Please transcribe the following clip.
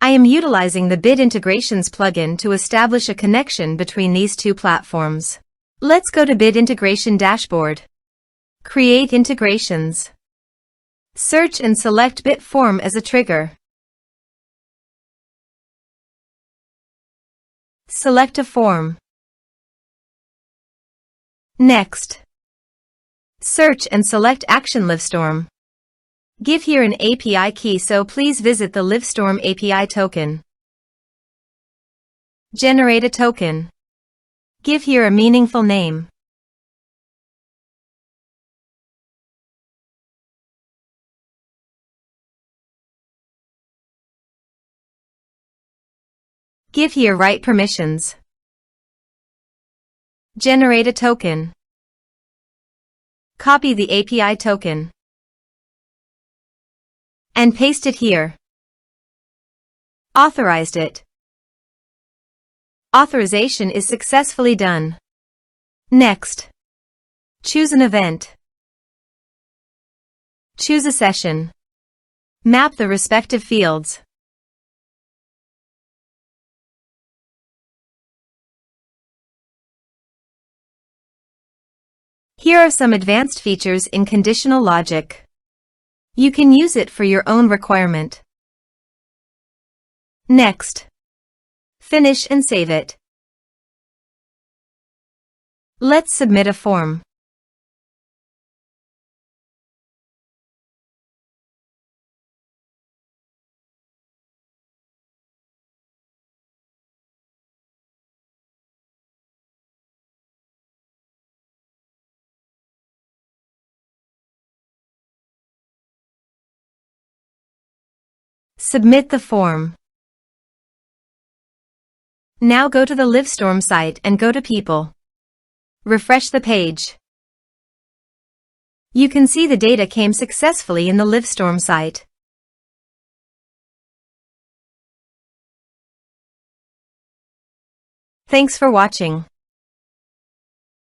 I am utilizing the Bit Integrations plugin to establish a connection between these two platforms. Let's go to Bit Integration Dashboard. Create integrations. Search and select Bit Form as a trigger. Select a form. Next, search and select Action Livestorm. Give here an API key, so please visit the Livestorm API token. Generate a token. Give here a meaningful name. Give here right permissions. Generate a token. Copy the API token and paste it here. Authorized it. Authorization is successfully done. Next, choose an event. Choose a session. Map the respective fields. Here are some advanced features in conditional logic. You can use it for your own requirement. Next, finish and save it. Let's submit a form. Submit the form. Now go to the Livestorm site and go to People. Refresh the page. You can see the data came successfully in the Livestorm site. Thanks for watching.